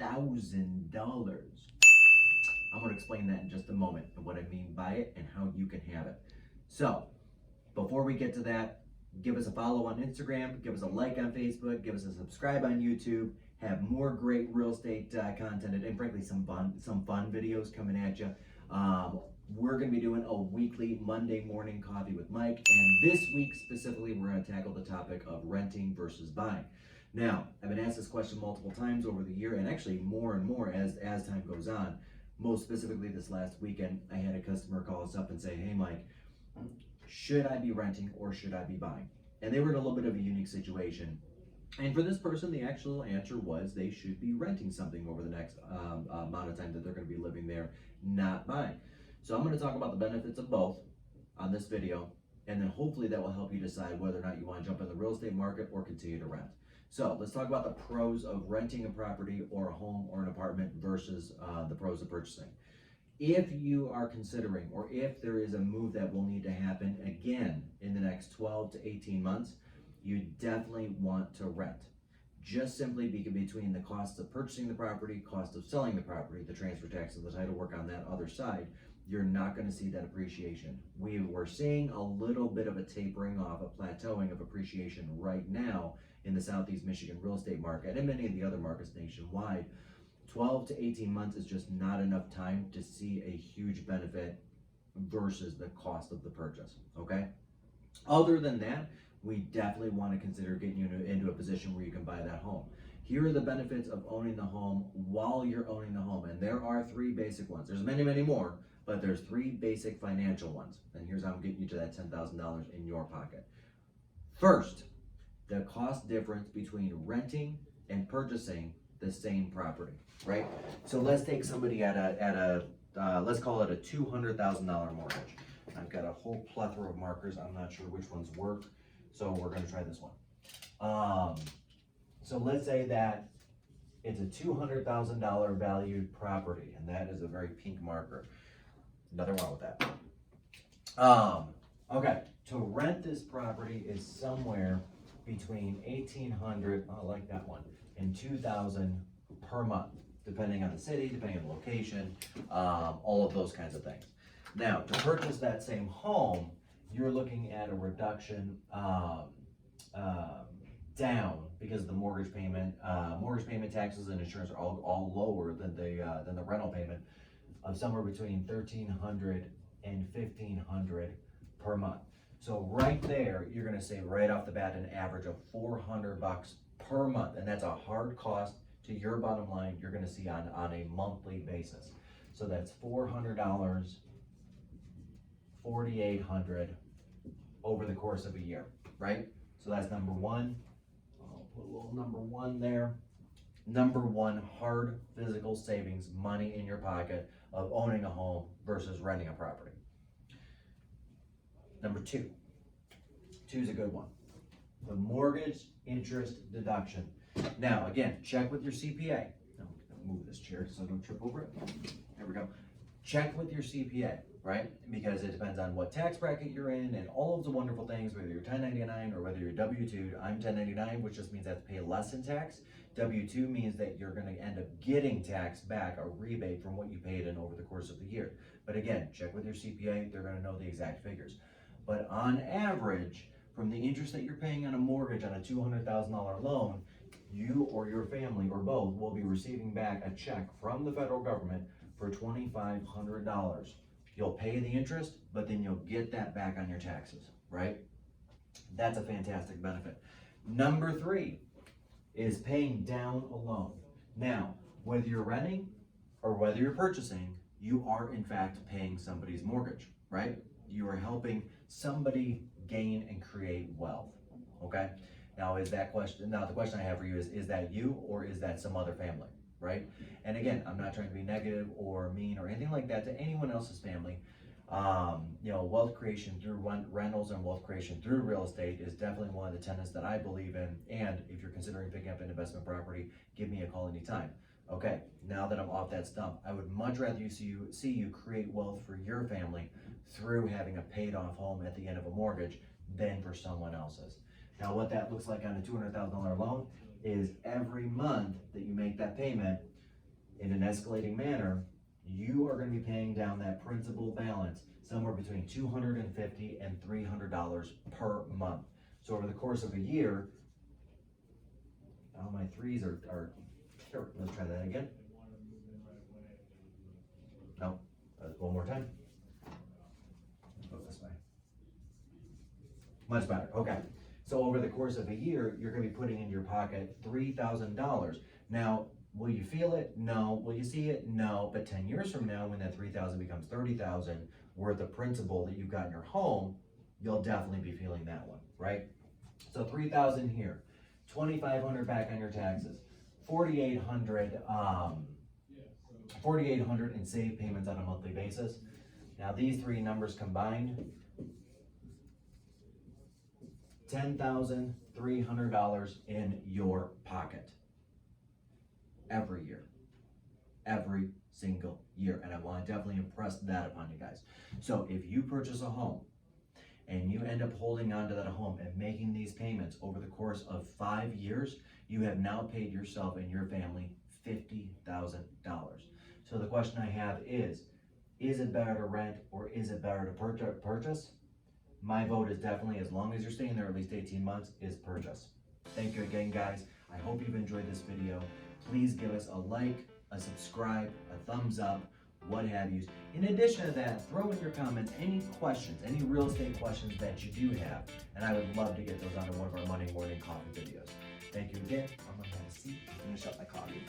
I'm going to explain that in just a moment and what I mean by it and how you can have it. So, before we get to that, give us a follow on Instagram, give us a like on Facebook, give us a subscribe on YouTube, have more great real estate content, and frankly some fun videos coming at you. We're going to be doing a weekly Monday morning coffee with Mike, and this week specifically we're going to tackle the topic of renting versus buying. Now, I've been asked this question multiple times over the year, and actually more and more as time goes on. Most specifically this last weekend, I had a customer call us up and say, hey Mike, should I be renting or should I be buying? And they were in a little bit of a unique situation. And for this person, the actual answer was they should be renting something over the next amount of time that they're going to be living there, not buying. So I'm going to talk about the benefits of both on this video, and then hopefully that will help you decide whether or not you want to jump in the real estate market or continue to rent. So let's talk about the pros of renting a property or a home or an apartment versus the pros of purchasing. If you are considering, or if there is a move that will need to happen again in the next 12 to 18 months, you definitely want to rent. Just simply between the cost of purchasing the property, cost of selling the property, the transfer tax and the title work on that other side, you're not going to see that appreciation. We're seeing a little bit of a tapering off, a plateauing of appreciation right now in the Southeast Michigan real estate market and many of the other markets nationwide. 12 to 18 months is just not enough time to see a huge benefit versus the cost of the purchase, okay? Other than that, we definitely want to consider getting you into a position where you can buy that home. Here are the benefits of owning the home while you're owning the home, and there are three basic ones. There's many, many more, but there's three basic financial ones, and here's how I'm getting you to that $10,000 in your pocket. First, the cost difference between renting and purchasing the same property, right? So let's take somebody at a let's call it a $200,000 mortgage. I've got a whole plethora of markers. I'm not sure which ones work, so we're going to try this one. So let's say that it's a $200,000 valued property, and that is a very pink marker. Nothing wrong with that. Okay, to rent this property is somewhere between $1,800, I like that one, and $2,000 per month, depending on the city, depending on the location, all of those kinds of things. Now, to purchase that same home, you're looking at a reduction down because the mortgage payment, taxes, and insurance are all lower than the rental payment, of somewhere between $1,300 and $1,500 per month. So right there, you're going to save right off the bat an average of $400 per month, and that's a hard cost to your bottom line you're going to see on a monthly basis. So that's $400, $4,800 over the course of a year, right? So that's number one. I'll put a little number one there. Number one, hard physical savings, money in your pocket of owning a home versus renting a property. Number two. Two is a good one. The mortgage interest deduction. Now, again, check with your CPA. I'll move this chair so I don't trip over it. There we go. Check with your CPA, right? Because it depends on what tax bracket you're in and all of the wonderful things, whether you're 1099 or whether you're W-2. I'm 1099, which just means I have to pay less in tax. W-2 means that you're going to end up getting tax back, a rebate from what you paid in over the course of the year. But again, check with your CPA. They're going to know the exact figures. But on average, from the interest that you're paying on a mortgage on a $200,000 loan, you or your family or both will be receiving back a check from the federal government for $2,500. You'll pay the interest, but then you'll get that back on your taxes, right? That's a fantastic benefit. Number three is paying down a loan. Now, whether you're renting or whether you're purchasing, you are in fact paying somebody's mortgage, right? You are helping somebody gain and create wealth, okay? Now, the question I have for you is that you or is that some other family, right? And again, I'm not trying to be negative or mean or anything like that to anyone else's family. Wealth creation through rentals and wealth creation through real estate is definitely one of the tenets that I believe in. And if you're considering picking up an investment property, give me a call anytime. Okay, now that I'm off that stump, I would much rather see you create wealth for your family through having a paid off home at the end of a mortgage than for someone else's. Now, what that looks like on a $200,000 loan is every month that you make that payment, in an escalating manner, you are going to be paying down that principal balance somewhere between $250 and $300 per month. So over the course of a year, all my threes are here, let's try that again. No, one more time. Go this way. Much better, okay. So over the course of a year, you're gonna be putting in your pocket $3,000. Now, will you feel it? No. Will you see it? No. But 10 years from now, when that 3,000 becomes 30,000 worth of principal that you've got in your home, you'll definitely be feeling that one, right? So 3,000 here, 2,500 back on your taxes, 4,800, 4,800 in save payments on a monthly basis. Now these three numbers combined, $10,300 in your pocket every year, every single year. And I want to definitely impress that upon you guys. So if you purchase a home and you end up holding on to that home and making these payments over the course of 5 years, you have now paid yourself and your family $50,000. So the question I have is it better to rent or is it better to purchase? My vote is definitely, as long as you're staying there at least 18 months, is purchase. Thank you again, guys. I hope you've enjoyed this video. Please give us a like, a subscribe, a thumbs up, what have you. In addition to that, throw in your comments any questions, any real estate questions that you do have, and I would love to get those onto one of our Monday morning coffee videos. Thank you again. I'm gonna have a seat and finish up my coffee.